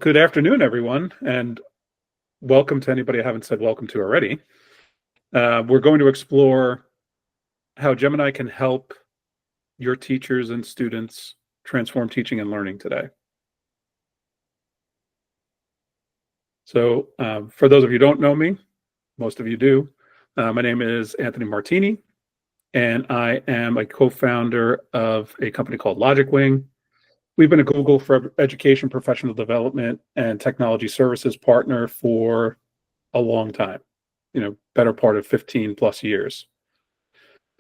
Good afternoon, everyone, and welcome to anybody I haven't said welcome to already. We're going to explore how Gemini can help your teachers and students transform teaching and learning today. So for those of you who don't know me, most of you do, my name is Anthony Martini, and I am a co-founder of a company called LogicWing. We've been a Google for Education, Professional Development, and Technology Services partner for a long time, better part of 15 plus years.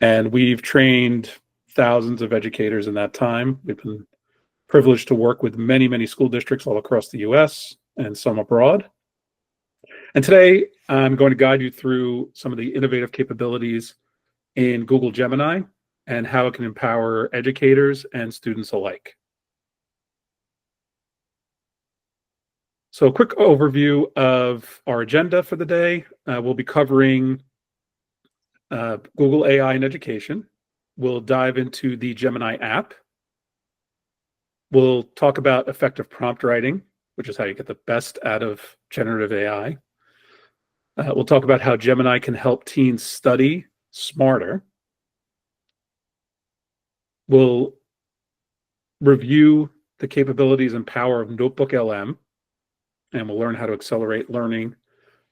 And we've trained thousands of educators in that time. We've been privileged to work with many, many school districts all across the US and some abroad. And today I'm going to guide you through some of the innovative capabilities in Google Gemini and how it can empower educators and students alike. So a quick overview of our agenda for the day. We'll be covering Google AI in education. We'll dive into the Gemini app. We'll talk about effective prompt writing, which is how you get the best out of generative AI. We'll talk about how Gemini can help teens study smarter. We'll review the capabilities and power of NotebookLM, and we'll learn how to accelerate learning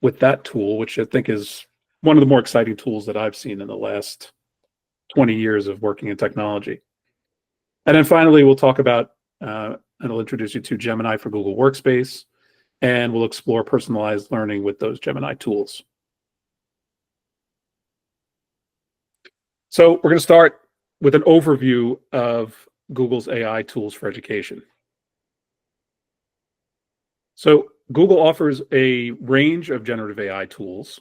with that tool, which I think is one of the more exciting tools that I've seen in the last 20 years of working in technology. And then finally, we'll talk about, and I'll introduce you to Gemini for Google Workspace, and we'll explore personalized learning with those Gemini tools. So we're going to start with an overview of Google's AI tools for education. So Google offers a range of generative AI tools.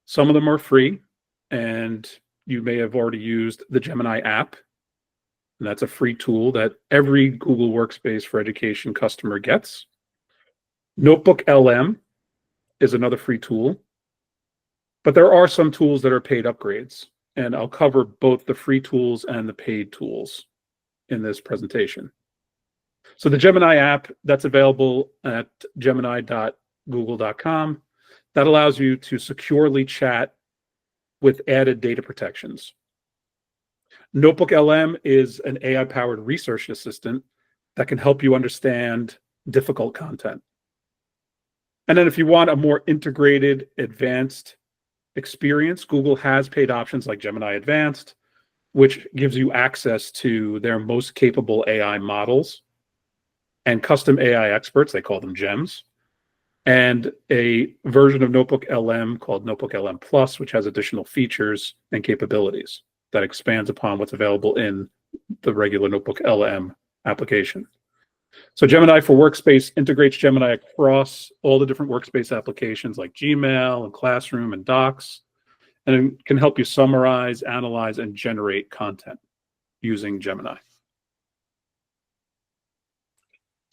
Some of them are free, and you may have already used the Gemini app. And that's a free tool that every Google Workspace for Education customer gets. NotebookLM is another free tool, but there are some tools that are paid upgrades, and I'll cover both the free tools and the paid tools in this presentation. So the Gemini app, that's available at gemini.google.com. That allows you to securely chat with added data protections. NotebookLM is an AI-powered research assistant that can help you understand difficult content. And then if you want a more integrated, advanced experience, Google has paid options like Gemini Advanced, which gives you access to their most capable AI models and custom AI experts, they call them GEMs, and a version of NotebookLM called NotebookLM Plus, which has additional features and capabilities that expands upon what's available in the regular NotebookLM application. So Gemini for Workspace integrates Gemini across all the different workspace applications like Gmail and Classroom and Docs, and it can help you summarize, analyze, and generate content using Gemini.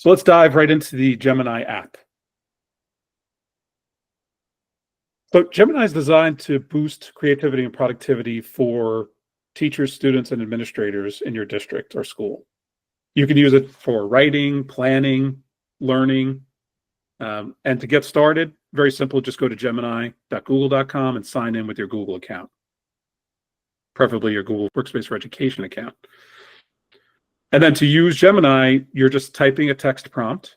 So let's dive right into the Gemini app. So Gemini is designed to boost creativity and productivity for teachers, students, and administrators in your district or school. You can use it for writing, planning, learning, and to get started, very simple, just go to gemini.google.com and sign in with your Google account, preferably your Google Workspace for Education account. And then to use Gemini, you're just typing a text prompt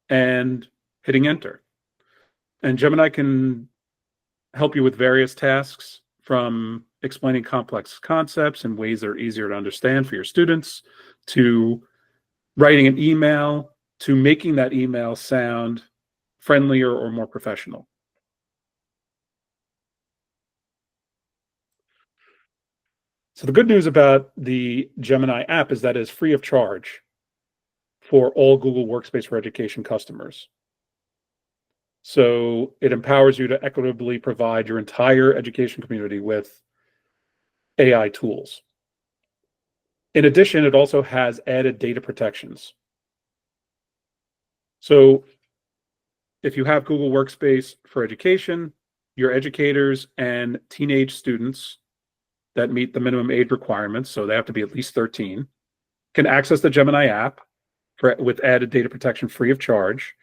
and hitting enter. And Gemini can help you with various tasks, from explaining complex concepts in ways that are easier to understand for your students, to writing an email, to making that email sound friendlier or more professional. So the good news about the Gemini app is that it's free of charge for all Google Workspace for Education customers. So it empowers you to equitably provide your entire education community with AI tools. In addition, it also has added data protections. So if you have Google Workspace for Education, your educators and teenage students that meet the minimum age requirements, so they have to be at least 13, can access the Gemini app with added data protection free of charge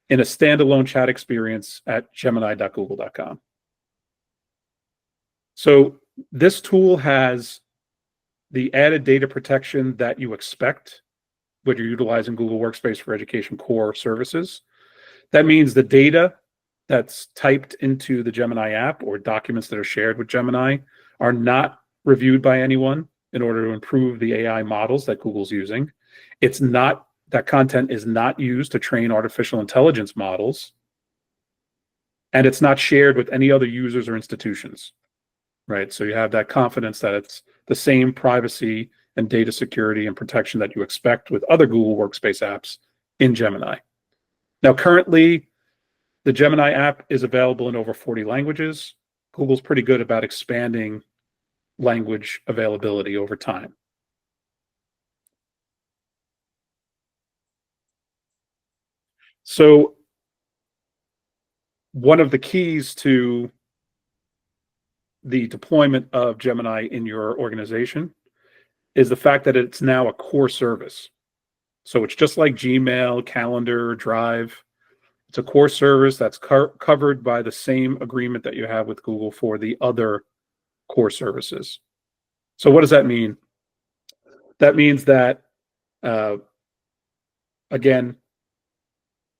in a standalone chat experience at gemini.google.com. So this tool has the added data protection that you expect when you're utilizing Google Workspace for Education core services. That means the data that's typed into the Gemini app or documents that are shared with Gemini are not reviewed by anyone in order to improve the AI models that Google's using. It's not, that content is not used to train artificial intelligence models, and it's not shared with any other users or institutions, right? So you have that confidence that it's the same privacy and data security and protection that you expect with other Google Workspace apps in Gemini. Now, currently, the Gemini app is available in over 40 languages. Google's pretty good about expanding language availability over time. So one of the keys to the deployment of Gemini in your organization is the fact that it's now a core service. So it's just like Gmail, Calendar, Drive. It's a core service that's covered by the same agreement that you have with Google for the other core services. So what does that mean? That means that, again,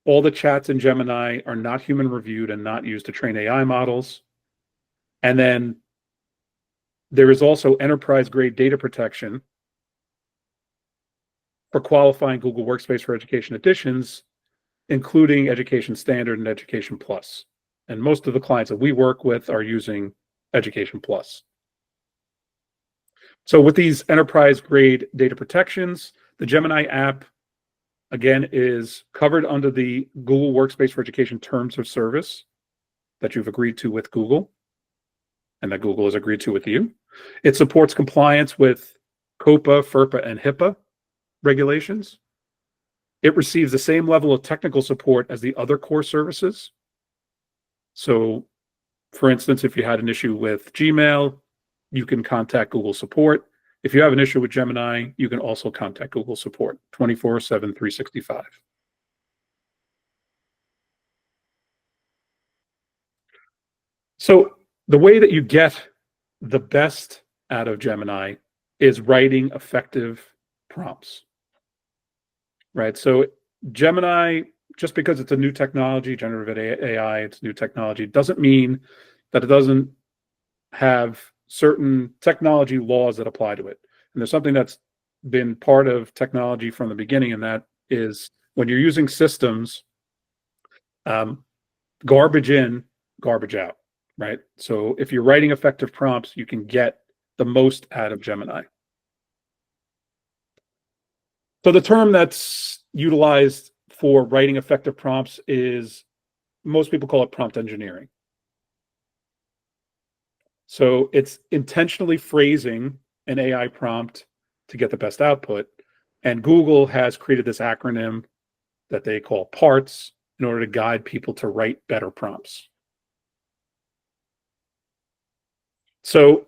all the chats in Gemini are not human reviewed and not used to train AI models. And then there is also enterprise grade data protection for qualifying Google Workspace for Education editions, including Education Standard and Education Plus. And most of the clients that we work with are using Education Plus. So with these enterprise grade data protections, the Gemini app, again, is covered under the Google Workspace for Education terms of service that you've agreed to with Google and that Google has agreed to with you. It supports compliance with COPPA, FERPA, and HIPAA regulations. It receives the same level of technical support as the other core services. So, for instance, if you had an issue with Gmail, you can contact Google support. If you have an issue with Gemini, you can also contact Google support 24/7, 365. So the way that you get the best out of Gemini is writing effective prompts, right? So Gemini, just because it's a new technology, generative AI, it's new technology, doesn't mean that it doesn't have certain technology laws that apply to it. And there's something that's been part of technology from the beginning, and that is when you're using systems, garbage in, garbage out, right? So if you're writing effective prompts, you can get the most out of Gemini. So the term that's utilized for writing effective prompts is, most people call it prompt engineering. So it's intentionally phrasing an AI prompt to get the best output. And Google has created this acronym that they call PARTS in order to guide people to write better prompts. So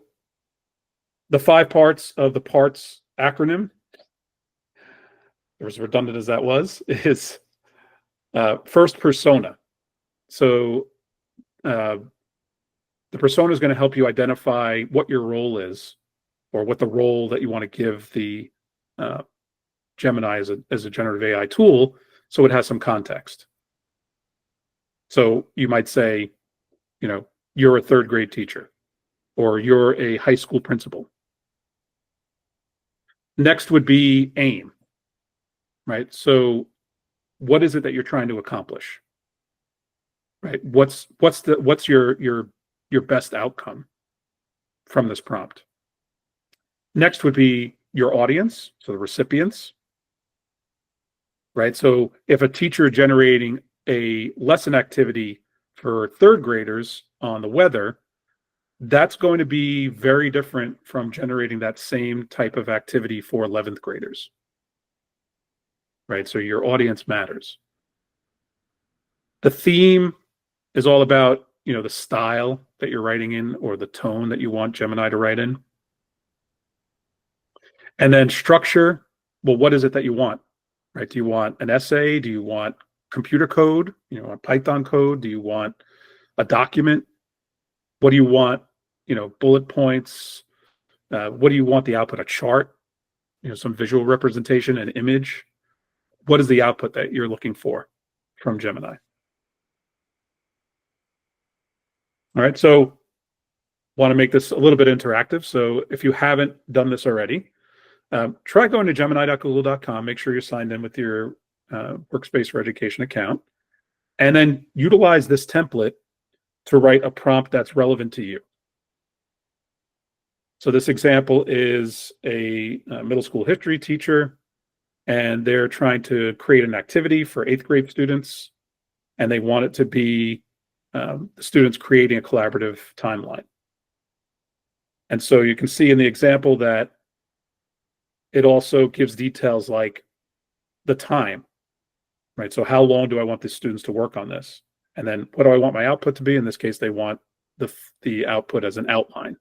the 5 parts of the PARTS acronym, as redundant as that was, is first, persona. So the persona is going to help you identify what your role is, or what the role that you want to give the Gemini as a generative AI tool, so it has some context. So you might say, you know, you're a 3rd grade teacher, or you're a high school principal. Next would be aim, right? So what is it that you're trying to accomplish, right? What's your best outcome from this prompt? Next would be your audience, so the recipients, right? So if a teacher generating a lesson activity for 3rd graders on the weather, that's going to be very different from generating that same type of activity for 11th graders, right? So your audience matters. The theme is all about, you know, the style that you're writing in, or the tone that you want Gemini to write in. And then structure, well, what is it that you want? right? Do you want an essay? Do you want computer code? You know, Python code? Do you want a document? What do you want? You know, bullet points. What do you want the output? A chart? You know, some visual representation, an image. What is the output that you're looking for from Gemini? All right, so want to make this a little bit interactive. So if you haven't done this already, try going to gemini.google.com. Make sure you're signed in with your Workspace for Education account, and then utilize this template to write a prompt that's relevant to you. So this example is a middle school history teacher, and they're trying to create an activity for 8th grade students, and they want it to be the students creating a collaborative timeline. And so you can see in the example that it also gives details like the time, right? So how long do I want the students to work on this? And then what do I want my output to be? In this case, they want the output as an outline.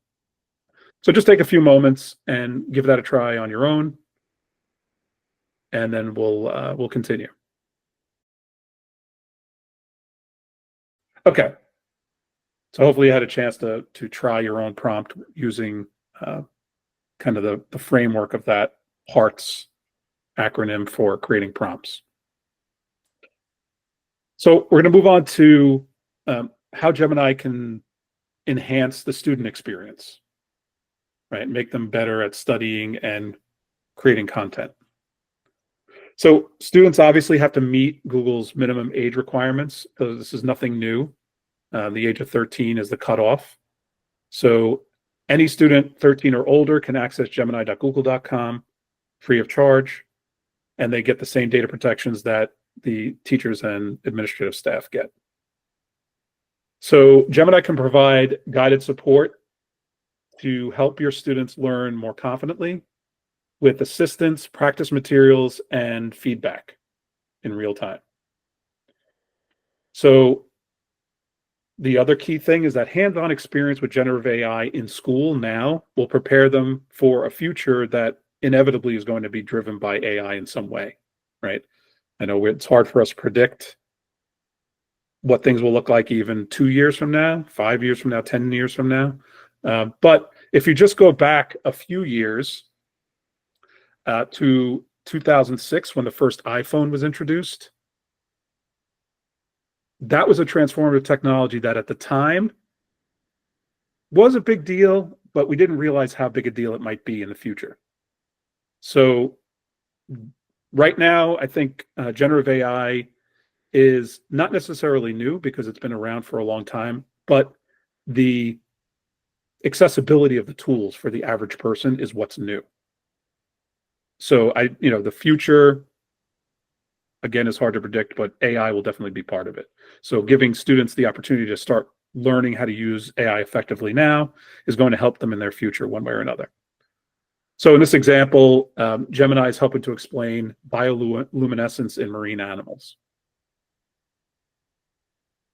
So just take a few moments and give that a try on your own, and then we'll continue. Okay. So hopefully you had a chance to try your own prompt using kind of the framework of that HEARTS acronym for creating prompts. So we're going to move on to how Gemini can enhance the student experience, right? Make them better at studying and creating content. So students obviously have to meet Google's minimum age requirements. This is nothing new. The age of 13 is the cutoff. So any student 13 or older can access gemini.google.com free of charge, and they get the same data protections that the teachers and administrative staff get. So Gemini can provide guided support to help your students learn more confidently with assistance, practice materials, and feedback in real time. So the other key thing is that hands-on experience with generative AI in school now will prepare them for a future that inevitably is going to be driven by AI in some way, right? I know it's hard for us to predict what things will look like even 2 years from now, 5 years from now, 10 years from now. But if you just go back a few years to 2006, when the first iPhone was introduced, that was a transformative technology that at the time was a big deal, but we didn't realize how big a deal it might be in the future. So right now, I think generative AI is not necessarily new because it's been around for a long time, but the accessibility of the tools for the average person is what's new. So the future, again, is hard to predict, but AI will definitely be part of it. So giving students the opportunity to start learning how to use AI effectively now is going to help them in their future one way or another. So in this example, Gemini is helping to explain bioluminescence in marine animals.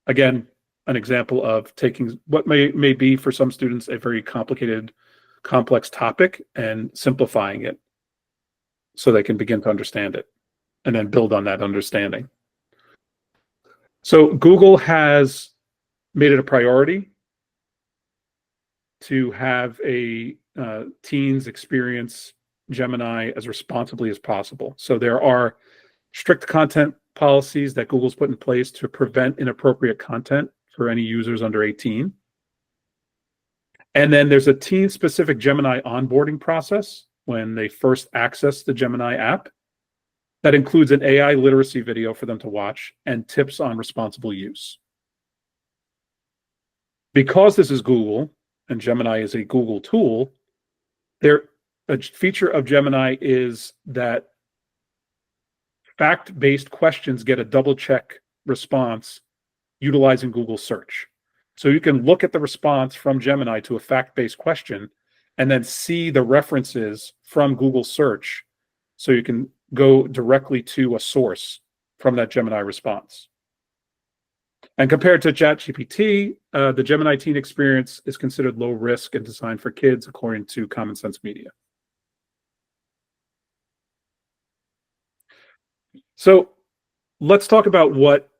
Again, an example of taking what may be for some students a very complicated, complex topic and simplifying it so they can begin to understand it and then build on that understanding. So Google has made it a priority to have teens experience Gemini as responsibly as possible. So there are strict content policies that Google's put in place to prevent inappropriate content for any users under 18. And then there's a teen-specific Gemini onboarding process when they first access the Gemini app that includes an AI literacy video for them to watch and tips on responsible use. Because this is Google and Gemini is a Google tool, a feature of Gemini is that fact-based questions get a double-check response utilizing Google search. So you can look at the response from Gemini to a fact-based question and then see the references from Google search, so you can go directly to a source from that Gemini response. And compared to ChatGPT, the Gemini teen experience is considered low risk and designed for kids, according to Common Sense Media. So let's talk about what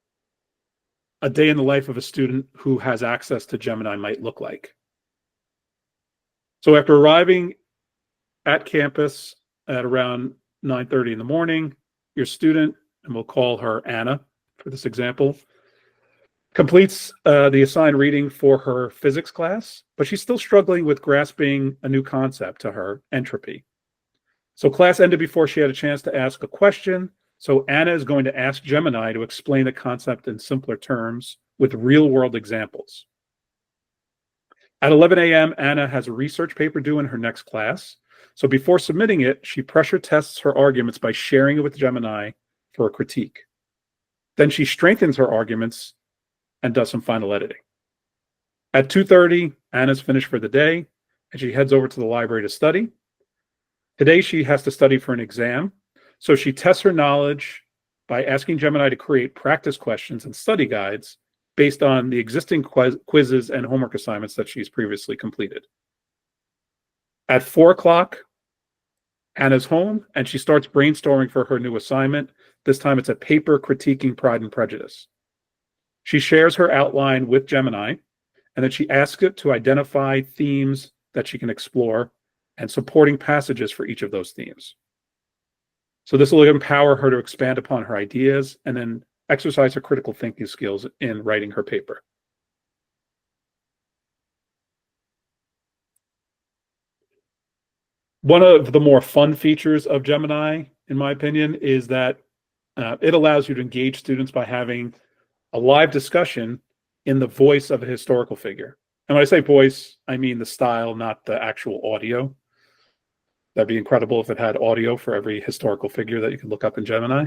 a day in the life of a student who has access to Gemini might look like. So after arriving at campus at around 9:30 in the morning, your student, and we'll call her Anna for this example, completes the assigned reading for her physics class, but she's still struggling with grasping a new concept to her, entropy. So class ended before she had a chance to ask a question. So Anna is going to ask Gemini to explain the concept in simpler terms with real-world examples. At 11 a.m., Anna has a research paper due in her next class. So before submitting it, she pressure tests her arguments by sharing it with Gemini for a critique. Then she strengthens her arguments and does some final editing. At 2:30, Anna's finished for the day, and she heads over to the library to study. Today, she has to study for an exam, so she tests her knowledge by asking Gemini to create practice questions and study guides based on the existing quizzes and homework assignments that she's previously completed. At 4 o'clock, Anna's home, and she starts brainstorming for her new assignment. This time it's a paper critiquing Pride and Prejudice. She shares her outline with Gemini, and then she asks it to identify themes that she can explore and supporting passages for each of those themes. So this will empower her to expand upon her ideas and then exercise her critical thinking skills in writing her paper. One of the more fun features of Gemini, in my opinion, is that it allows you to engage students by having a live discussion in the voice of a historical figure. And when I say voice, I mean the style, not the actual audio. That'd be incredible if it had audio for every historical figure that you can look up in Gemini.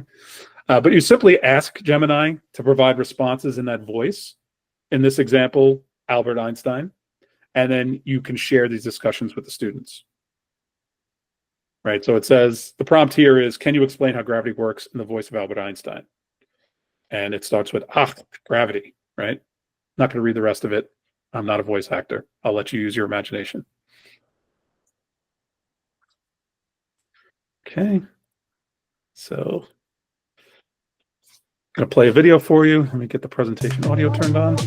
But you simply ask Gemini to provide responses in that voice. In this example, Albert Einstein. And then you can share these discussions with the students. Right, so it says, the prompt here is, can you explain how gravity works in the voice of Albert Einstein? And it starts with, gravity, right? Not going to read the rest of it. I'm not a voice actor. I'll let you use your imagination. Okay, so I'm going to play a video for you. Let me get the presentation audio turned on.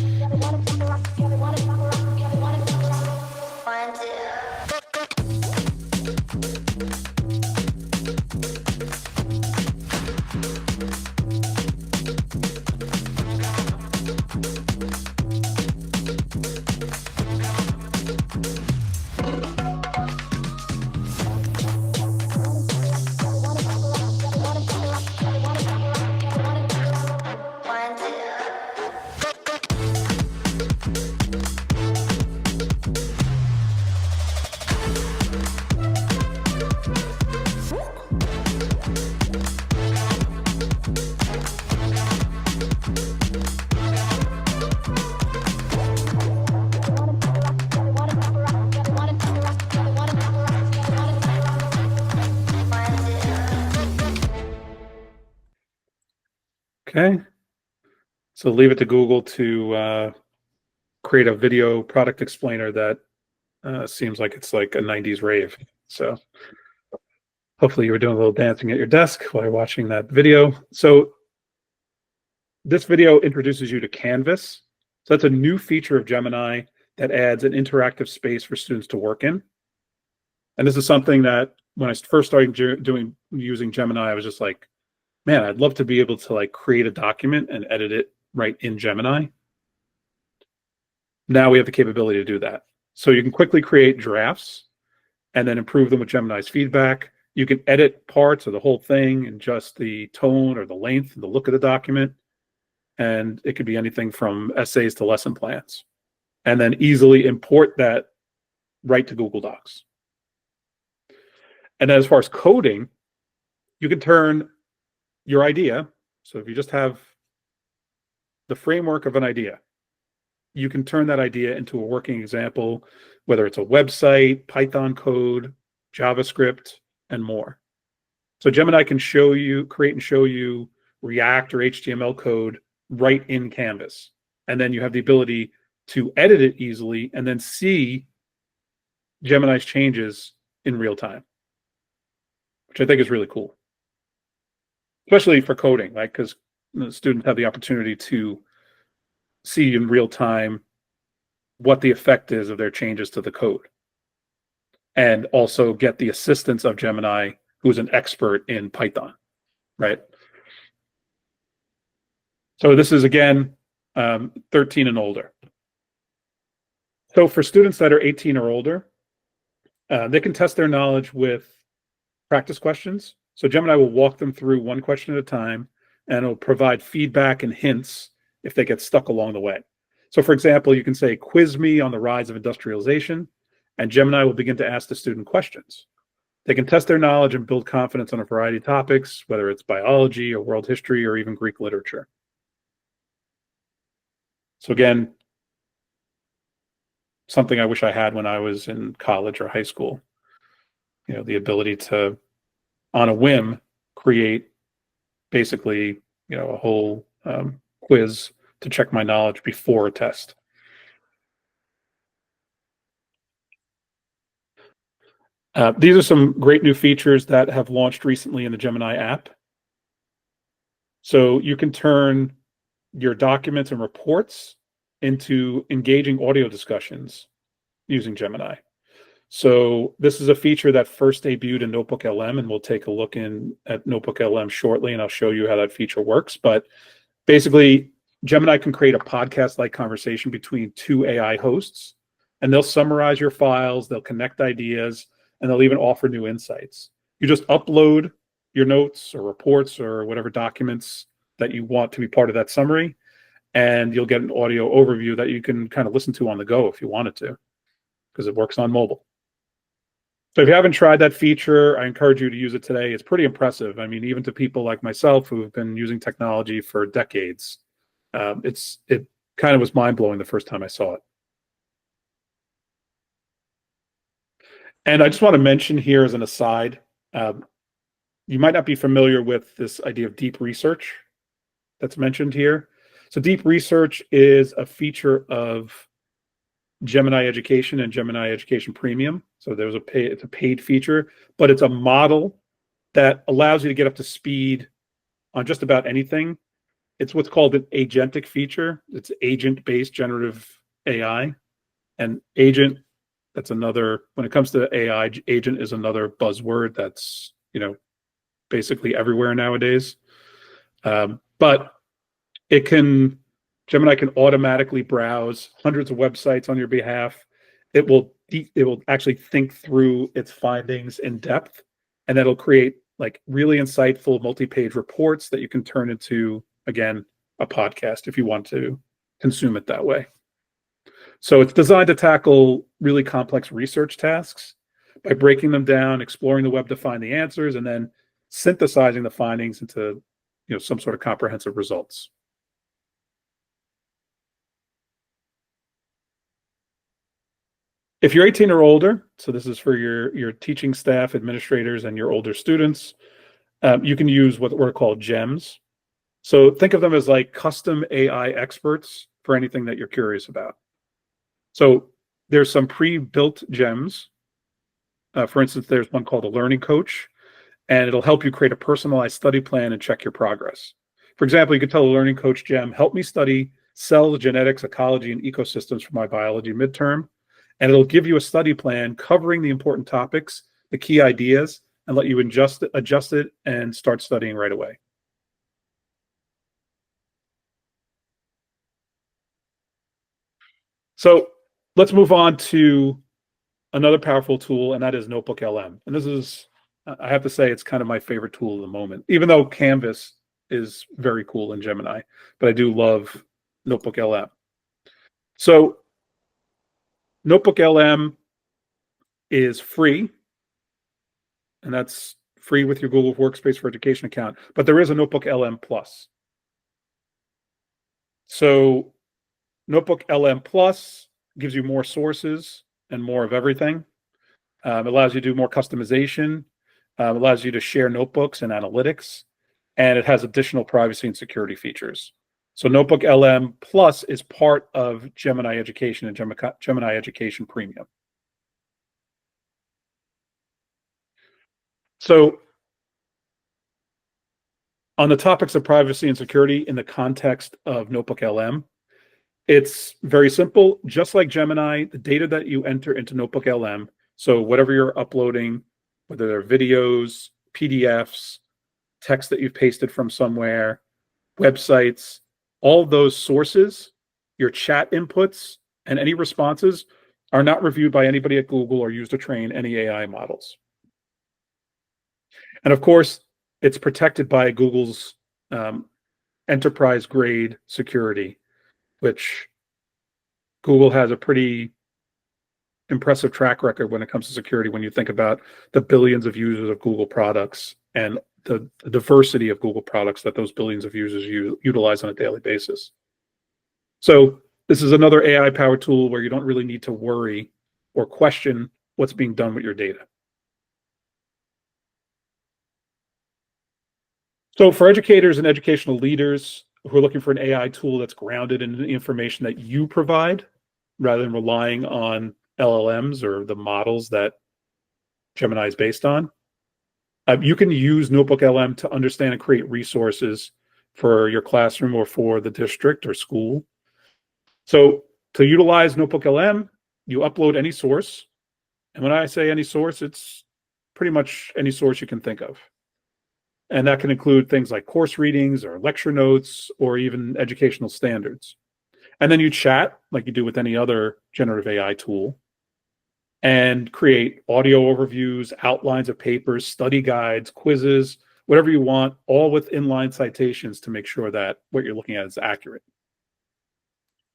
Okay, so leave it to Google to create a video product explainer that seems like it's like a 90s rave. So hopefully you were doing a little dancing at your desk while you're watching that video. So this video introduces you to Canvas. So that's a new feature of Gemini that adds an interactive space for students to work in. And this is something that when I first started using Gemini, I was just like, man, I'd love to be able to like create a document and edit it right in Gemini. Now we have the capability to do that. So you can quickly create drafts and then improve them with Gemini's feedback. You can edit parts of the whole thing and just the tone or the length and the look of the document. And it could be anything from essays to lesson plans. And then easily import that right to Google Docs. And then as far as coding, you can turn your idea. So if you just have the framework of an idea, you can turn that idea into a working example, whether it's a website, Python code, JavaScript, and more. So Gemini can create and show you React or HTML code right in Canvas. And then you have the ability to edit it easily and then see Gemini's changes in real time, which I think is really cool. especially for coding, like because the students have the opportunity to see in real time what the effect is of their changes to the code, and also get the assistance of Gemini, who's an expert in Python, right? So this is again 13 and older. So for students that are 18 or older, they can test their knowledge with practice questions. So Gemini will walk them through one question at a time, and it'll provide feedback and hints if they get stuck along the way. So for example, you can say, quiz me on the rise of industrialization, and Gemini will begin to ask the student questions. They can test their knowledge and build confidence on a variety of topics, whether it's biology or world history or even Greek literature. So again, something I wish I had when I was in college or high school, the ability to, on a whim, create basically, a whole quiz to check my knowledge before a test. These are some great new features that have launched recently in the Gemini app. So you can turn your documents and reports into engaging audio discussions using Gemini. So this is a feature that first debuted in NotebookLM, and we'll take a look at NotebookLM shortly, and I'll show you how that feature works. But basically, Gemini can create a podcast-like conversation between two AI hosts, and they'll summarize your files, they'll connect ideas, and they'll even offer new insights. You just upload your notes or reports or whatever documents that you want to be part of that summary, and you'll get an audio overview that you can kind of listen to on the go if you wanted to, because it works on mobile. So if you haven't tried that feature, I encourage you to use it today. It's pretty impressive. I mean, even to people like myself who have been using technology for decades, it kind of was mind-blowing the first time I saw it. And I just want to mention here as an aside, you might not be familiar with this idea of deep research that's mentioned here. So deep research is a feature of Gemini Education and Gemini Education Premium. So it's a paid feature, but it's a model that allows you to get up to speed on just about anything. It's what's called an agentic feature. It's agent-based generative AI. And agent, that's another, when it comes to AI, agent is another buzzword that's, basically everywhere nowadays. But Gemini can automatically browse hundreds of websites on your behalf. It will actually think through its findings in depth, and it'll create like really insightful multi-page reports that you can turn into, again, a podcast if you want to consume it that way. So it's designed to tackle really complex research tasks by breaking them down, exploring the web to find the answers, and then synthesizing the findings into some sort of comprehensive results. If you're 18 or older, so this is for your teaching staff, administrators, and your older students, you can use what we're called gems. So think of them as like custom AI experts for anything that you're curious about. So there's some pre-built gems. For instance, there's one called a learning coach, and it'll help you create a personalized study plan and check your progress. For example, you could tell a learning coach gem, help me study cells, genetics, ecology, and ecosystems for my biology midterm. And it'll give you a study plan covering the important topics, the key ideas, and let you adjust it and start studying right away. So let's move on to another powerful tool, and that is NotebookLM. And this is, I have to say, it's kind of my favorite tool at the moment, even though Canvas is very cool in Gemini, but I do love NotebookLM. So NotebookLM is free, and that's free with your Google Workspace for Education account, but there is a NotebookLM Plus. So NotebookLM Plus gives you more sources and more of everything. Allows you to do more customization, allows you to share notebooks and analytics, and it has additional privacy and security features. So NotebookLM Plus is part of Gemini Education and Gemini Education Premium. So On the topics of privacy and security in the context of NotebookLM, it's very simple. Just like Gemini, the data that you enter into NotebookLM, so whatever you're uploading, whether they're videos, PDFs, text that you've pasted from somewhere, websites, all those sources, your chat inputs, and any responses are not reviewed by anybody at Google or used to train any AI models. And of course, it's protected by Google's enterprise-grade security, which Google has a pretty impressive track record when it comes to security when you think about the billions of users of Google products and the diversity of Google products that those billions of users utilize on a daily basis. So this is another AI-powered tool where you don't really need to worry or question what's being done with your data. So for educators and educational leaders who are looking for an AI tool that's grounded in the information that you provide, rather than relying on LLMs or the models that Gemini is based on, you can use NotebookLM to understand and create resources for your classroom or for the district or school. So to utilize NotebookLM, you upload any source. And when I say any source, it's pretty much any source you can think of. And that can include things like course readings or lecture notes or even educational standards. And then you chat like you do with any other generative AI tool and create audio overviews, outlines of papers, study guides, quizzes, whatever you want, all with inline citations to make sure that what you're looking at is accurate.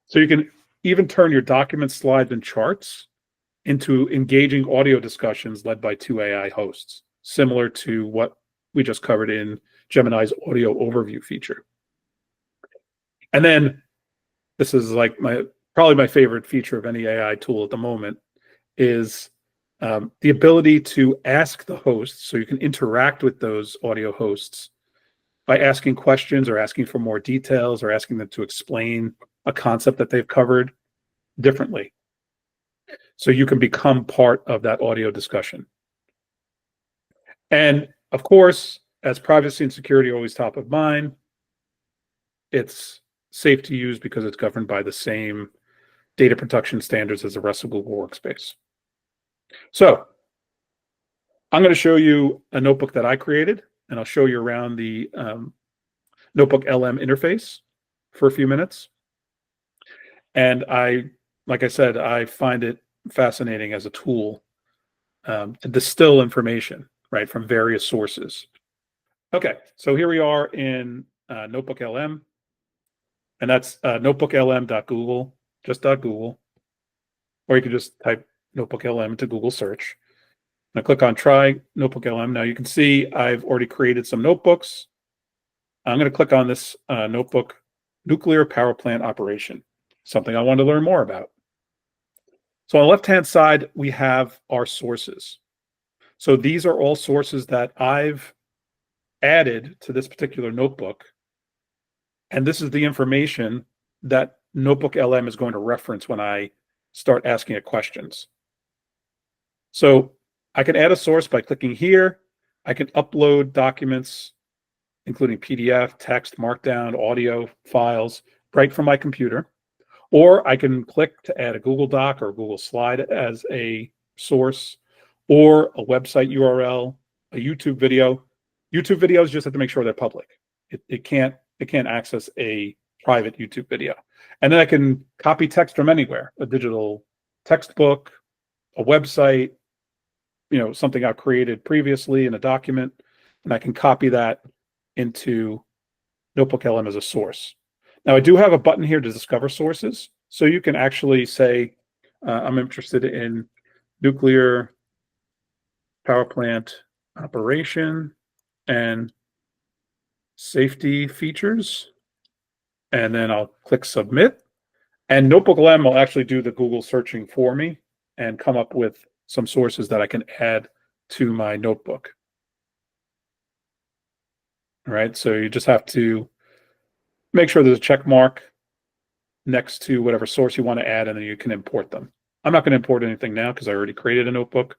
So you can even turn your documents, slides, and charts into engaging audio discussions led by two AI hosts, similar to what we just covered in Gemini's audio overview feature. And then this is like probably my favorite feature of any AI tool at the moment is the ability to ask the hosts, so you can interact with those audio hosts by asking questions or asking for more details or asking them to explain a concept that they've covered differently. So you can become part of that audio discussion. And of course, as privacy and security are always top of mind, it's safe to use because it's governed by the same data protection standards as the rest of Google Workspace. So I'm going to show you a notebook that I created, and I'll show you around the NotebookLM interface for a few minutes. And like I said, I find it fascinating as a tool to distill information, right, from various sources. Okay, so here we are in NotebookLM, and that's notebooklm.google, just .google, or you can just type NotebookLM into Google search. Now click on Try NotebookLM. Now you can see I've already created some notebooks. I'm going to click on this notebook, Nuclear Power Plant Operation, something I want to learn more about. So on the left-hand side, we have our sources. So these are all sources that I've added to this particular notebook. And this is the information that NotebookLM is going to reference when I start asking it questions. So I can add a source by clicking here. I can upload documents, including PDF, text, Markdown, audio files, right from my computer. Or I can click to add a Google Doc or a Google Slide as a source, or a website URL, a YouTube video. YouTube videos just have to make sure they're public. It can't access a private YouTube video. And then I can copy text from anywhere, a digital textbook, a website, something I've created previously in a document, and I can copy that into NotebookLM as a source. Now, I do have a button here to discover sources. So you can actually say, I'm interested in nuclear power plant operation and safety features. And then I'll click submit. And NotebookLM will actually do the Google searching for me and come up with some sources that I can add to my notebook. All right, so you just have to make sure there's a check mark next to whatever source you want to add, and then you can import them. I'm not going to import anything now because I already created a notebook.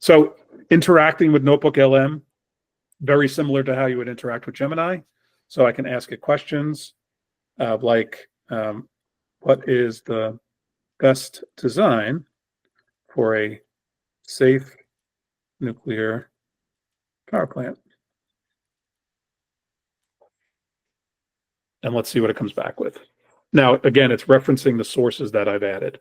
So interacting with NotebookLM, very similar to how you would interact with Gemini. So I can ask it questions like, what is the best design for a safe nuclear power plant? And let's see what it comes back with. Now, again, it's referencing the sources that I've added.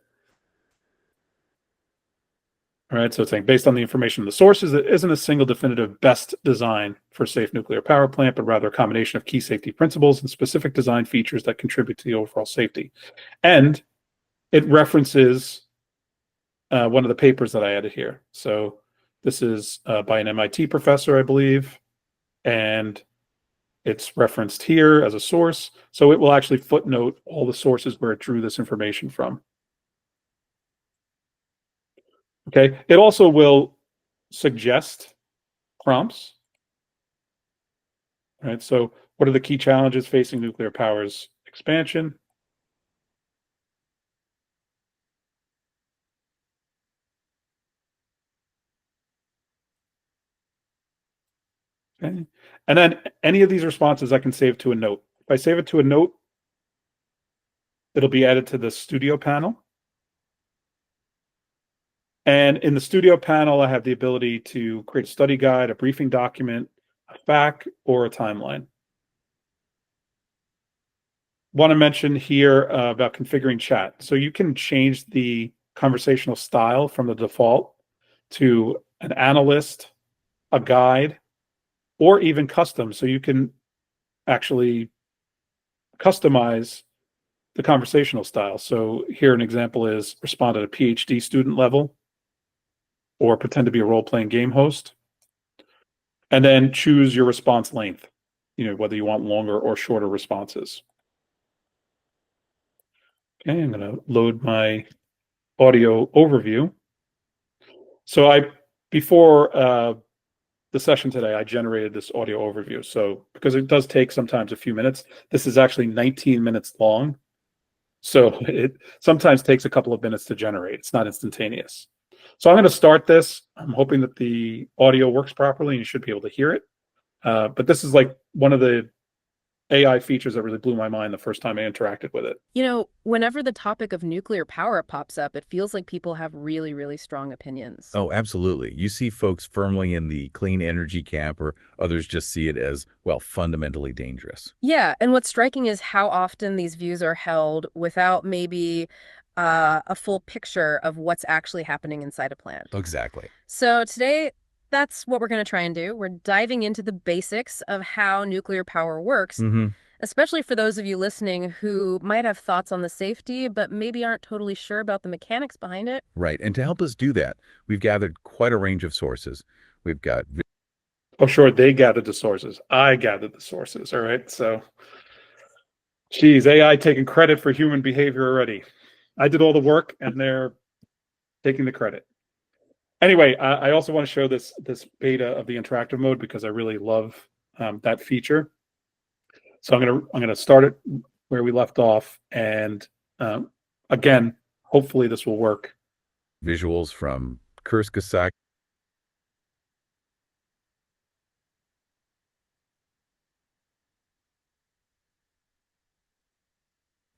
All right, so it's saying based on the information in the sources, it isn't a single definitive best design for a safe nuclear power plant, but rather a combination of key safety principles and specific design features that contribute to the overall safety. And it references one of the papers that I added here. So this is by an MIT professor, I believe, and it's referenced here as a source. So it will actually footnote all the sources where it drew this information from. Okay, it also will suggest prompts. All right, so what are the key challenges facing nuclear power's expansion? Okay, and then any of these responses I can save to a note. If I save it to a note, it'll be added to the studio panel. And in the studio panel, I have the ability to create a study guide, a briefing document, a FAQ, or a timeline. Want to mention here about configuring chat. So you can change the conversational style from the default to an analyst, a guide, or even custom. So you can actually customize the conversational style. So here an example is respond at a PhD student level, or pretend to be a role-playing game host, and then choose your response length, whether you want longer or shorter responses. Okay, I'm going to load my audio overview. So before the session today, I generated this audio overview. So because it does take sometimes a few minutes, this is actually 19 minutes long. So it sometimes takes a couple of minutes to generate. It's not instantaneous. So I'm going to start this. I'm hoping that the audio works properly and you should be able to hear it. But this is like one of the AI features that really blew my mind the first time I interacted with it. Whenever the topic of nuclear power pops up, it feels like people have really, really strong opinions. Oh, absolutely. You see folks firmly in the clean energy camp, or others just see it as, well, fundamentally dangerous. Yeah, and what's striking is how often these views are held without maybe a full picture of what's actually happening inside a plant. Exactly. So today, that's what we're going to try and do. We're diving into the basics of how nuclear power works, especially for those of you listening who might have thoughts on the safety, but maybe aren't totally sure about the mechanics behind it. Right. And to help us do that, we've gathered quite a range of sources. We've got... Oh, sure, they gathered the sources. I gathered the sources, all right? So, geez, AI taking credit for human behavior already. I did all the work, and they're taking the credit. Anyway, I also want to show this beta of the interactive mode because I really love that feature. So I'm gonna start it where we left off, and again, hopefully this will work. Visuals from Kurskasak.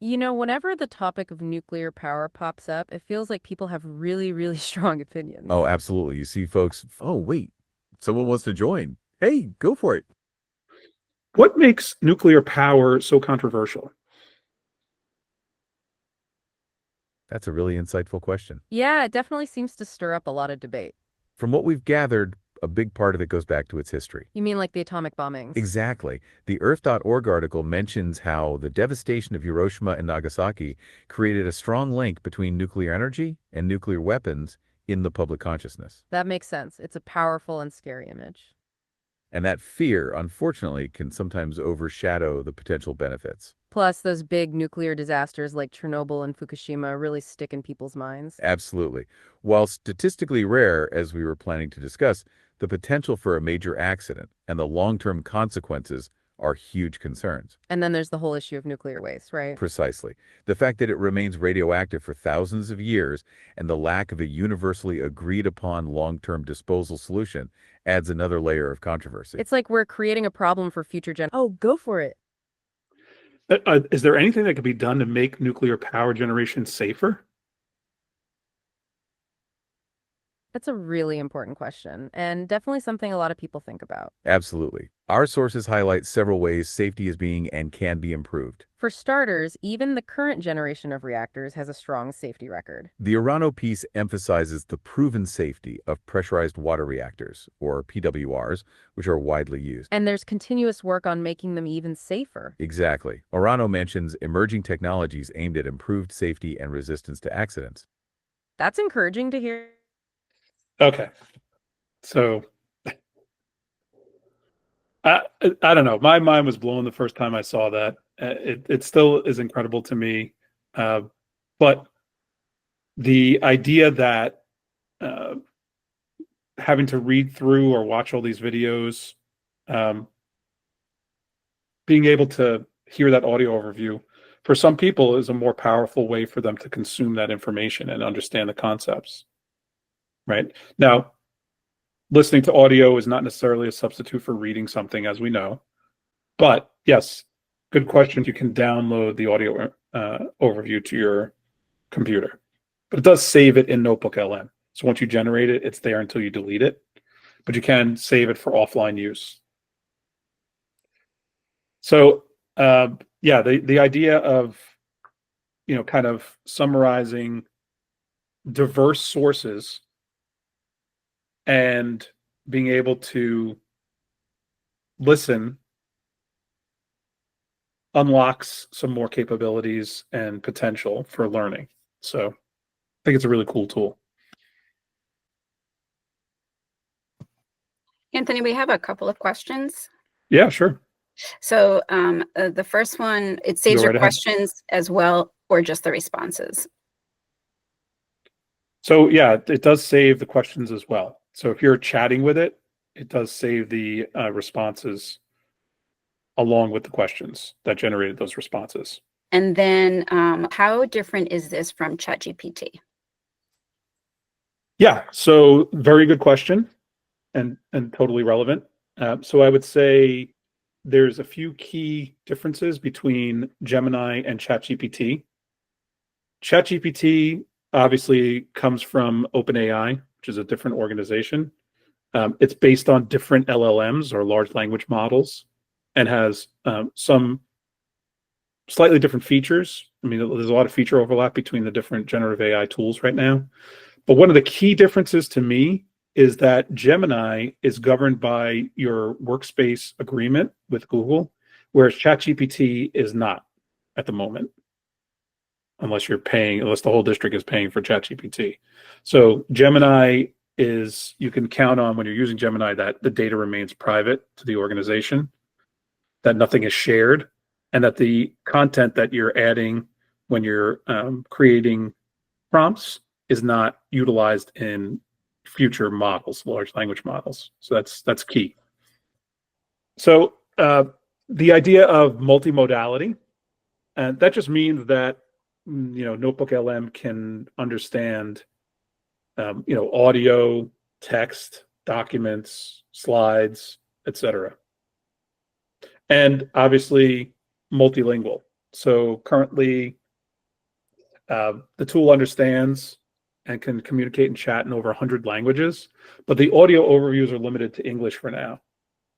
Whenever the topic of nuclear power pops up, it feels like people have really, really strong opinions. Oh, absolutely. You see folks, oh, wait, someone wants to join. Hey, go for it. What makes nuclear power so controversial? That's a really insightful question. Yeah, it definitely seems to stir up a lot of debate. From what we've gathered, a big part of it goes back to its history. You mean like the atomic bombings? Exactly. The Earth.org article mentions how the devastation of Hiroshima and Nagasaki created a strong link between nuclear energy and nuclear weapons in the public consciousness. That makes sense. It's a powerful and scary image. And that fear, unfortunately, can sometimes overshadow the potential benefits. Plus, those big nuclear disasters like Chernobyl and Fukushima really stick in people's minds. Absolutely. While statistically rare, as we were planning to discuss, the potential for a major accident and the long-term consequences are huge concerns. And then there's the whole issue of nuclear waste, right? Precisely. The fact that it remains radioactive for thousands of years and the lack of a universally agreed upon long-term disposal solution adds another layer of controversy. It's like we're creating a problem for future gen. Oh, go for it. Is there anything that could be done to make nuclear power generation safer? That's a really important question, and definitely something a lot of people think about. Absolutely. Our sources highlight several ways safety is being and can be improved. For starters, even the current generation of reactors has a strong safety record. The Urano piece emphasizes the proven safety of pressurized water reactors, or PWRs, which are widely used. And there's continuous work on making them even safer. Exactly. Urano mentions emerging technologies aimed at improved safety and resistance to accidents. That's encouraging to hear. Okay. So I don't know. My mind was blown the first time I saw that. It still is incredible to me. But the idea that having to read through or watch all these videos, being able to hear that audio overview, for some people is a more powerful way for them to consume that information and understand the concepts. Right? Now, listening to audio is not necessarily a substitute for reading something, as we know. But yes, good question. You can download the audio overview to your computer, but it does save it in NotebookLM. So once you generate it, it's there until you delete it, but you can save it for offline use. So yeah, the idea of, kind of summarizing diverse sources and being able to listen unlocks some more capabilities and potential for learning. So I think it's a really cool tool. Anthony, we have a couple of questions. Yeah, sure. So the first one, it saves Go your right ahead. questions as well, or just the responses? So yeah, it does save the questions as well. So if you're chatting with it, it does save the responses along with the questions that generated those responses. And then how different is this from ChatGPT? Yeah, so very good question and totally relevant. So I would say there's a few key differences between Gemini and ChatGPT. ChatGPT obviously comes from OpenAI, which is a different organization. It's based on different LLMs or large language models and has some slightly different features. I mean, there's a lot of feature overlap between the different generative AI tools right now. But one of the key differences to me is that Gemini is governed by your workspace agreement with Google, whereas ChatGPT is not at the moment, unless the whole district is paying for ChatGPT. So Gemini is, you can count on when you're using Gemini that the data remains private to the organization, that nothing is shared, and that the content that you're adding when you're creating prompts is not utilized in future models, large language models. So that's key. So the idea of multimodality, and that just means that NotebookLM can understand audio, text, documents, slides, etc. And obviously multilingual. So currently the tool understands and can communicate and chat in over 100 languages, but the audio overviews are limited to English for now.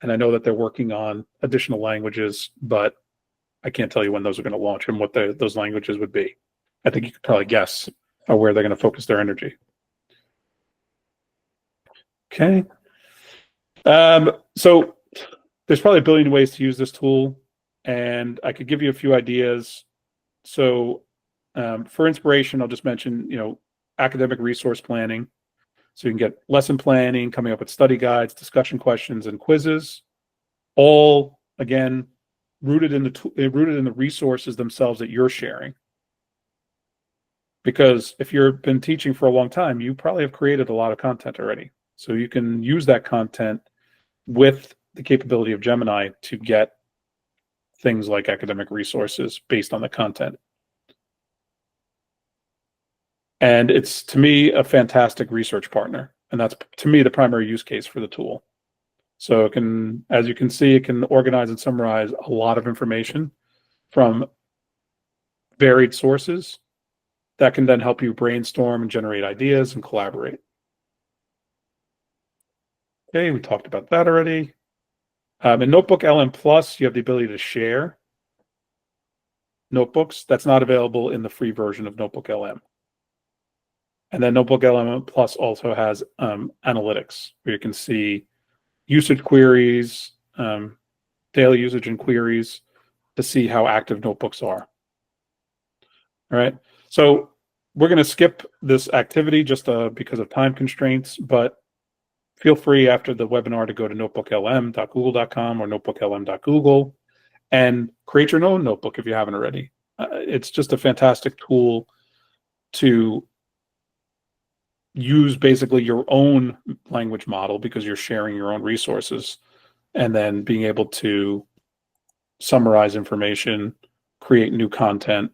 And I know that they're working on additional languages, but I can't tell you when those are going to launch and what those languages would be. I think you could probably guess where they're going to focus their energy. Okay. So there's probably a billion ways to use this tool, and I could give you a few ideas. So for inspiration, I'll just mention, academic resource planning. So you can get lesson planning, coming up with study guides, discussion questions, and quizzes, all, again, rooted in the resources themselves that you're sharing. Because if you've been teaching for a long time, you probably have created a lot of content already. So you can use that content with the capability of Gemini to get things like academic resources based on the content. And it's, to me, a fantastic research partner. And that's, to me, the primary use case for the tool. So it can, as you can see, it can organize and summarize a lot of information from varied sources that can then help you brainstorm and generate ideas and collaborate. Okay, we talked about that already. In NotebookLM Plus, you have the ability to share notebooks. That's not available in the free version of NotebookLM. And then NotebookLM Plus also has analytics, where you can see usage queries, daily usage and queries to see how active notebooks are. All right, so we're going to skip this activity just because of time constraints, but feel free after the webinar to go to notebooklm.google.com or notebooklm.google and create your own notebook if you haven't already. It's just a fantastic tool to use basically your own language model because you're sharing your own resources and then being able to summarize information, create new content.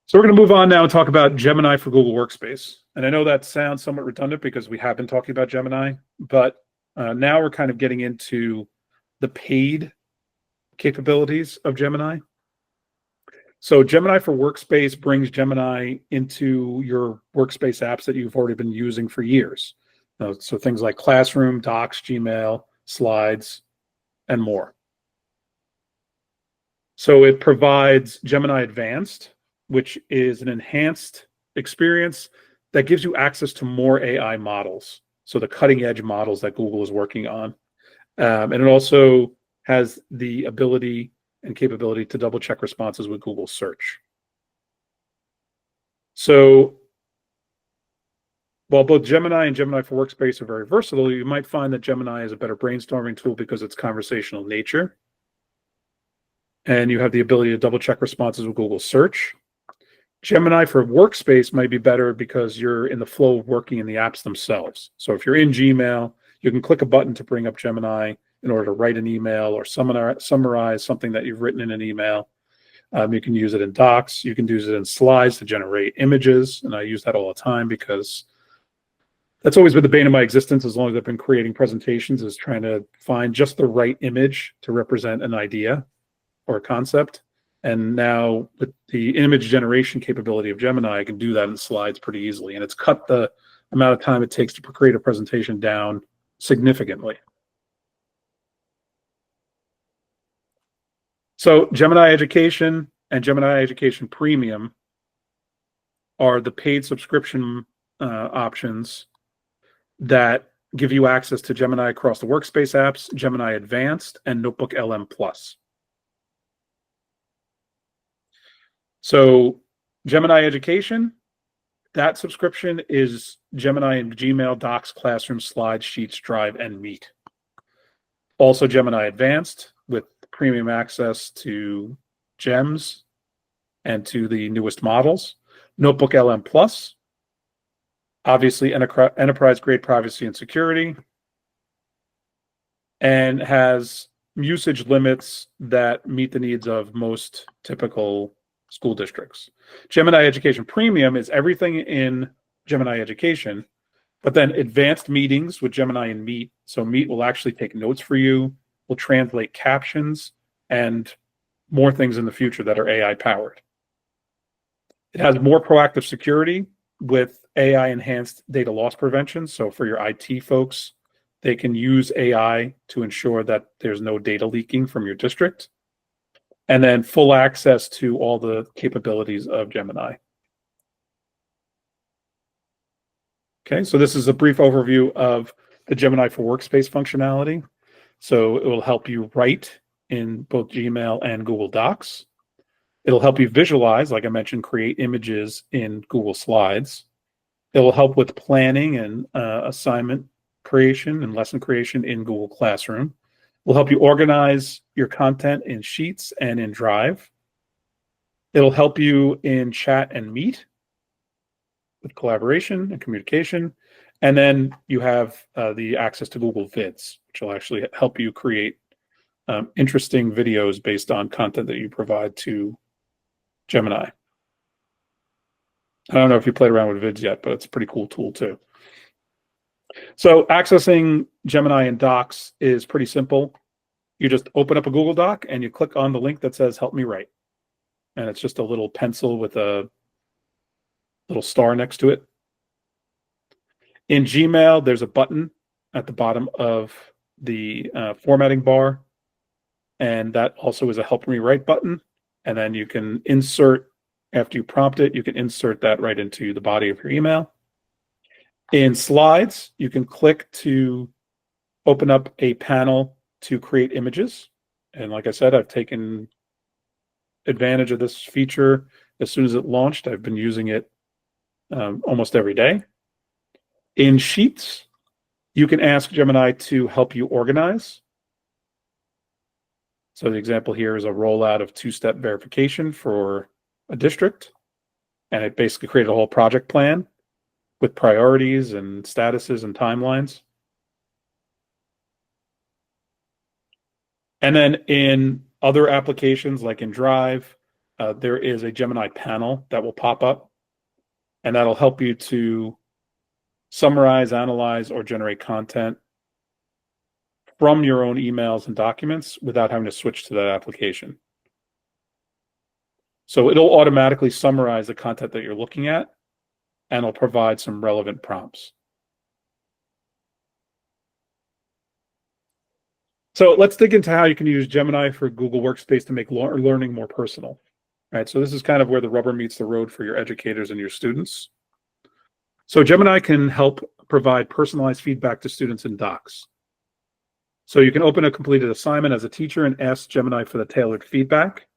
So we're going to move on now and talk about Gemini for Google Workspace. And I know that sounds somewhat redundant because we have been talking about Gemini, but now we're kind of getting into the paid capabilities of Gemini. So Gemini for Workspace brings Gemini into your workspace apps that you've already been using for years. So things like Classroom, Docs, Gmail, Slides, and more. So it provides Gemini Advanced, which is an enhanced experience that gives you access to more AI models. So the cutting edge models that Google is working on. And it also has the ability and capability to double check responses with Google search. So while both Gemini and Gemini for Workspace are very versatile, you might find that Gemini is a better brainstorming tool because it's conversational nature. And you have the ability to double check responses with Google search. Gemini for Workspace might be better because you're in the flow of working in the apps themselves. So if you're in Gmail, you can click a button to bring up Gemini in order to write an email or summarize something that you've written in an email. You can use it in Docs. You can use it in Slides to generate images. And I use that all the time because that's always been the bane of my existence as long as I've been creating presentations, is trying to find just the right image to represent an idea or a concept. And now with the image generation capability of Gemini, I can do that in Slides pretty easily. And it's cut the amount of time it takes to create a presentation down significantly. So Gemini Education and Gemini Education Premium are the paid subscription options that give you access to Gemini across the workspace apps, Gemini Advanced, and NotebookLM Plus. So Gemini Education, that subscription is Gemini and Gmail, Docs, Classroom, Slides, Sheets, Drive, and Meet. Also Gemini Advanced with premium access to GEMS and to the newest models. NotebookLM Plus, obviously enterprise-grade privacy and security, and has usage limits that meet the needs of most typical school districts. Gemini Education Premium is everything in Gemini Education, but then advanced meetings with Gemini and Meet. So Meet will actually take notes for you, will translate captions, and more things in the future that are AI powered. It has more proactive security with AI enhanced data loss prevention. So for your IT folks, they can use AI to ensure that there's no data leaking from your district. And then full access to all the capabilities of Gemini. Okay, so this is a brief overview of the Gemini for Workspace functionality. So it will help you write in both Gmail and Google Docs. It'll help you visualize, like I mentioned, create images in Google Slides. It will help with planning and assignment creation and lesson creation in Google Classroom. Will help you organize your content in Sheets and in Drive. It'll help you in Chat and Meet with collaboration and communication. And then you have the access to Google Vids, which will actually help you create interesting videos based on content that you provide to Gemini. I don't know if you played around with Vids yet, but it's a pretty cool tool too. So accessing Gemini in Docs is pretty simple. You just open up a Google Doc and you click on the link that says help me write. And it's just a little pencil with a little star next to it. In Gmail, there's a button at the bottom of the formatting bar. And that also is a help me write button. And then you can insert, after you prompt it, you can insert that right into the body of your email. In Slides, you can click to open up a panel to create images. And like I said, I've taken advantage of this feature as soon as it launched. I've been using it almost every day. In Sheets, you can ask Gemini to help you organize. So the example here is a rollout of two-step verification for a district. And it basically created a whole project plan with priorities and statuses and timelines. And then in other applications, like in Drive, there is a Gemini panel that will pop up, and that'll help you to summarize, analyze, or generate content from your own emails and documents without having to switch to that application. So it'll automatically summarize the content that you're looking at, and it'll provide some relevant prompts. So let's dig into how you can use Gemini for Google Workspace to make learning more personal. All right, so this is kind of where the rubber meets the road for your educators and your students. So Gemini can help provide personalized feedback to students in docs. So you can open a completed assignment as a teacher and ask Gemini for the tailored feedback.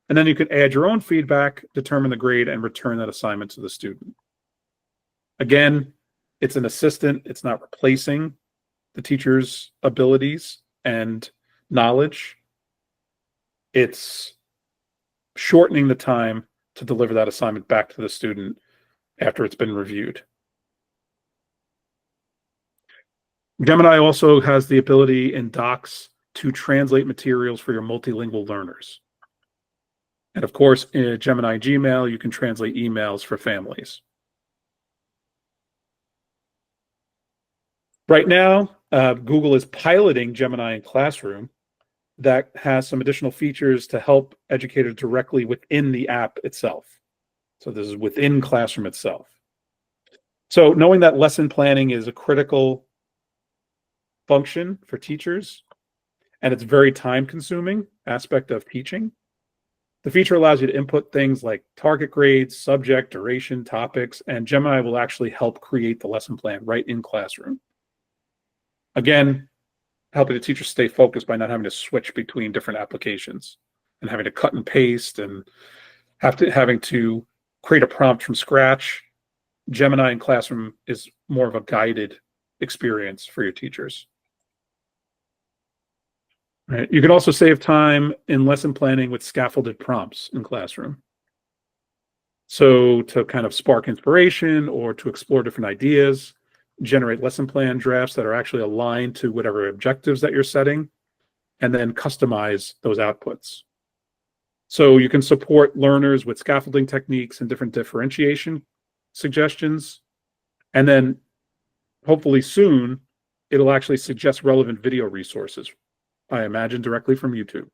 And then you can add your own feedback, determine the grade, and return that assignment to the student. Again, it's an assistant. It's not replacing the teacher's abilities and knowledge. It's shortening the time to deliver that assignment back to the student after it's been reviewed. Gemini also has the ability in Docs to translate materials for your multilingual learners. And of course, in Gemini Gmail, you can translate emails for families. Right now, Google is piloting Gemini in Classroom that has some additional features to help educators directly within the app itself. So this is within Classroom itself. So knowing that lesson planning is a critical function for teachers, and it's very time-consuming aspect of teaching, the feature allows you to input things like target grades, subject, duration, topics, and Gemini will actually help create the lesson plan right in Classroom. Again, helping the teacher stay focused by not having to switch between different applications and having to cut and paste and having to create a prompt from scratch. Gemini in Classroom is more of a guided experience for your teachers. Right. You can also save time in lesson planning with scaffolded prompts in Classroom. So to kind of spark inspiration or to explore different ideas, generate lesson plan drafts that are actually aligned to whatever objectives that you're setting, and then customize those outputs. So you can support learners with scaffolding techniques and different differentiation suggestions. And then hopefully soon, it'll actually suggest relevant video resources, I imagine directly from YouTube.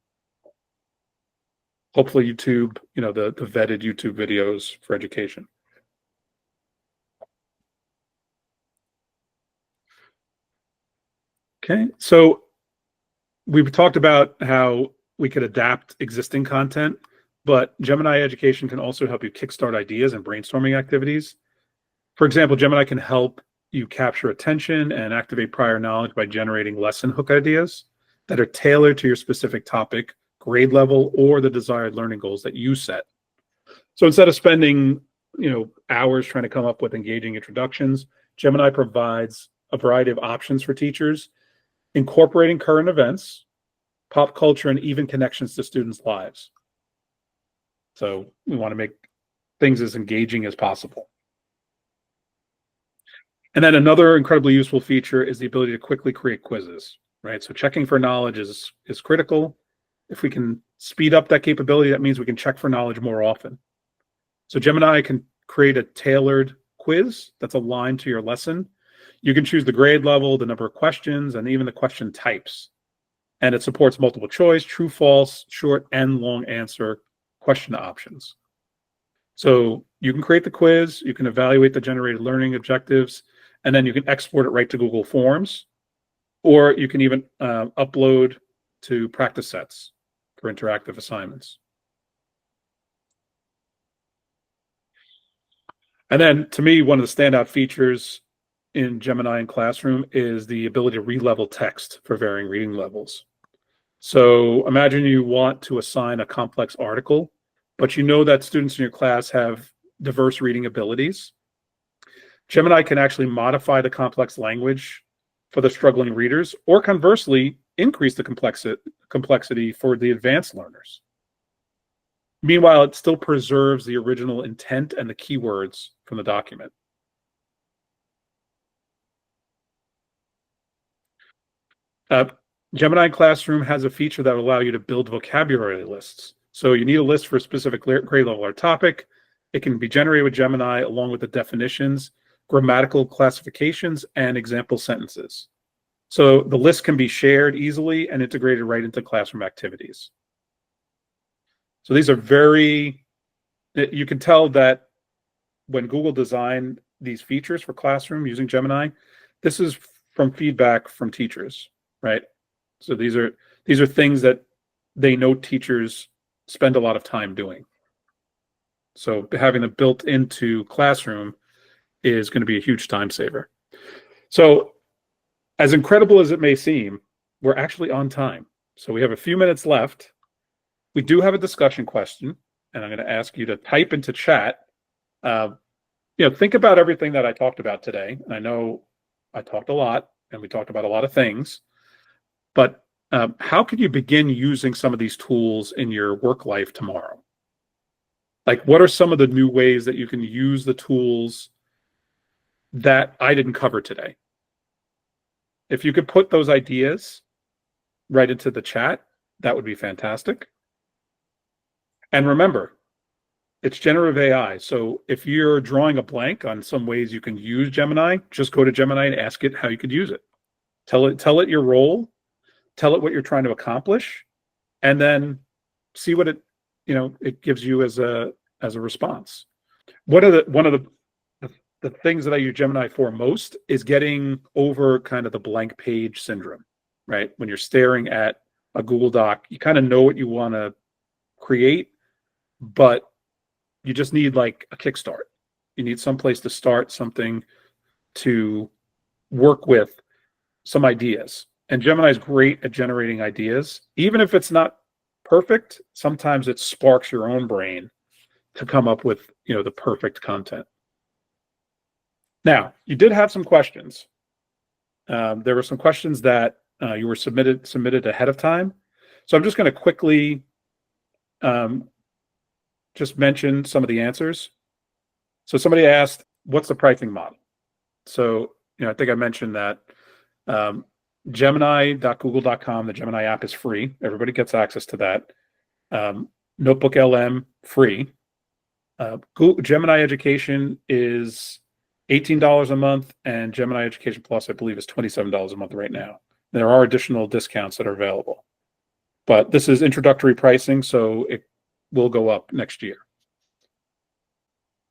Hopefully YouTube, the vetted YouTube videos for education. Okay, so we've talked about how we could adapt existing content, but Gemini Education can also help you kickstart ideas and brainstorming activities. For example, Gemini can help you capture attention and activate prior knowledge by generating lesson hook ideas that are tailored to your specific topic, grade level, or the desired learning goals that you set. So instead of spending, hours trying to come up with engaging introductions, Gemini provides a variety of options for teachers, incorporating current events, pop culture, and even connections to students' lives. So we want to make things as engaging as possible. And then another incredibly useful feature is the ability to quickly create quizzes, right? So checking for knowledge is critical. If we can speed up that capability, that means we can check for knowledge more often. So Gemini can create a tailored quiz that's aligned to your lesson. You can choose the grade level, the number of questions, and even the question types. and it supports multiple choice, true, false, short, and long answer question options. So you can create the quiz, you can evaluate the generated learning objectives, and then you can export it right to Google Forms, or you can even upload to practice sets for interactive assignments. And then, to me, one of the standout features in Gemini and Classroom is the ability to re-level text for varying reading levels. So imagine you want to assign a complex article, but you know that students in your class have diverse reading abilities. Gemini can actually modify the complex language for the struggling readers, or conversely, increase the complexity for the advanced learners. Meanwhile, it still preserves the original intent and the keywords from the document. Gemini Classroom has a feature that will allow you to build vocabulary lists. So you need a list for a specific grade level or topic. It can be generated with Gemini along with the definitions, grammatical classifications, and example sentences. So the list can be shared easily and integrated right into classroom activities. So these are you can tell that when Google designed these features for Classroom using Gemini, this is from feedback from teachers, right? So these are things that they know teachers spend a lot of time doing. So having them built into Classroom is going to be a huge time saver. So as incredible as it may seem, we're actually on time. So we have a few minutes left. We do have a discussion question, and I'm going to ask you to type into chat. Think about everything that I talked about today. And I know I talked a lot, and we talked about a lot of things, but how could you begin using some of these tools in your work life tomorrow? Like, what are some of the new ways that you can use the tools that I didn't cover today? If you could put those ideas right into the chat, that would be fantastic. And remember, it's generative AI. So if you're drawing a blank on some ways you can use Gemini, just go to Gemini and ask it how you could use it. Tell it your role, tell it what you're trying to accomplish, and then see what it gives you as a response. One of the things that I use Gemini for most is getting over kind of the blank page syndrome, right? When you're staring at a Google Doc, you kind of know what you want to create, but you just need like a kickstart. You need some place to start, something to work with, some ideas. And Gemini is great at generating ideas. Even if it's not perfect, sometimes it sparks your own brain to come up with, the perfect content. Now, you did have some questions. There were some questions that you were submitted ahead of time. So I'm just going to quickly just mention some of the answers. So somebody asked, what's the pricing model? So, I think I mentioned that Gemini.google.com, the Gemini app, is free. Everybody gets access to that. NotebookLM, free. Gemini Education is $18 a month, and Gemini Education Plus, I believe, is $27 a month right now. There are additional discounts that are available, but this is introductory pricing, so it will go up next year.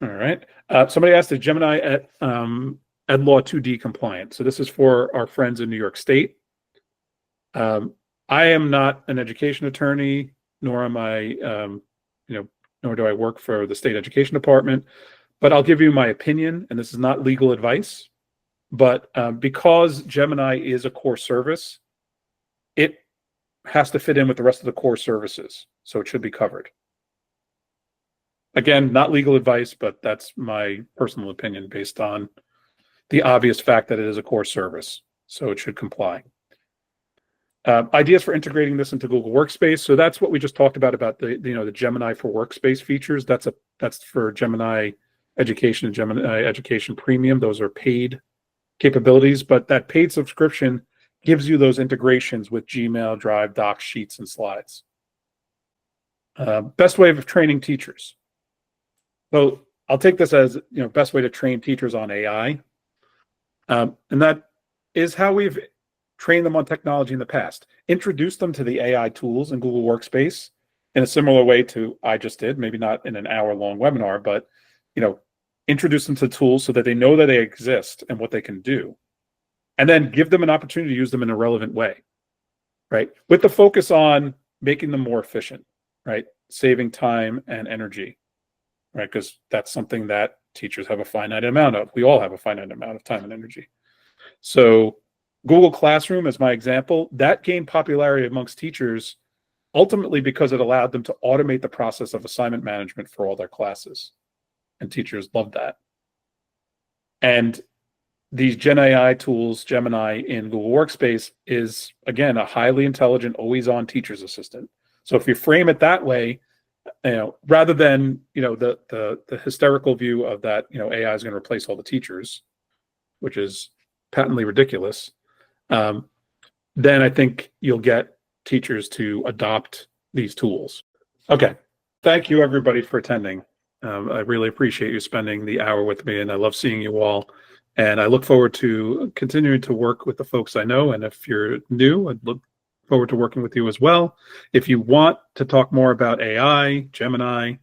All right. Somebody asked, is Gemini Ed Law 2D compliant? So this is for our friends in New York State. I am not an education attorney, nor am I, nor do I work for the state education department. But I'll give you my opinion, and this is not legal advice. But because Gemini is a core service, it has to fit in with the rest of the core services, so it should be covered. Again, not legal advice, but that's my personal opinion based on the obvious fact that it is a core service, so it should comply. Ideas for integrating this into Google Workspace. So that's what we just talked about the Gemini for Workspace features. That's for Gemini Education and Gemini Education Premium. Those are paid capabilities, but that paid subscription gives you those integrations with Gmail, Drive, Docs, Sheets, and Slides. Best way of training teachers. So I'll take this as best way to train teachers on AI, and that is how we've train them on technology in the past. Introduce them to the AI tools in Google Workspace in a similar way to I just did, maybe not in an hour-long webinar, but introduce them to tools so that they know that they exist and what they can do. And then give them an opportunity to use them in a relevant way, right? With the focus on making them more efficient, right? Saving time and energy, right? Because that's something that teachers have a finite amount of. We all have a finite amount of time and energy. So Google Classroom, as my example, that gained popularity amongst teachers ultimately because it allowed them to automate the process of assignment management for all their classes. And teachers loved that. And these Gen AI tools, Gemini in Google Workspace, is, again, a highly intelligent, always-on teacher's assistant. So if you frame it that way, rather than the hysterical view of that AI is going to replace all the teachers, which is patently ridiculous, then I think you'll get teachers to adopt these tools. Okay, thank you everybody for attending. I really appreciate you spending the hour with me, and I love seeing you all. And I look forward to continuing to work with the folks I know. And if you're new, I'd look forward to working with you as well. If you want to talk more about AI, Gemini,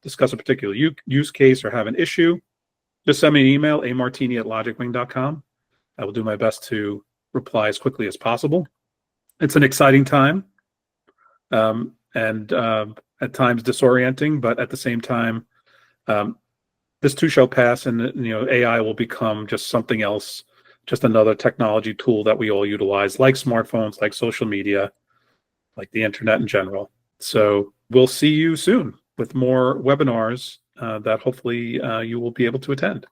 discuss a particular use case, or have an issue, just send me an email, amartini@logicwing.com. I will do my best to reply as quickly as possible. It's an exciting time, and at times disorienting, but at the same time, this too shall pass, and AI will become just something else, just another technology tool that we all utilize, like smartphones, like social media, like the internet in general. So we'll see you soon with more webinars that hopefully you will be able to attend.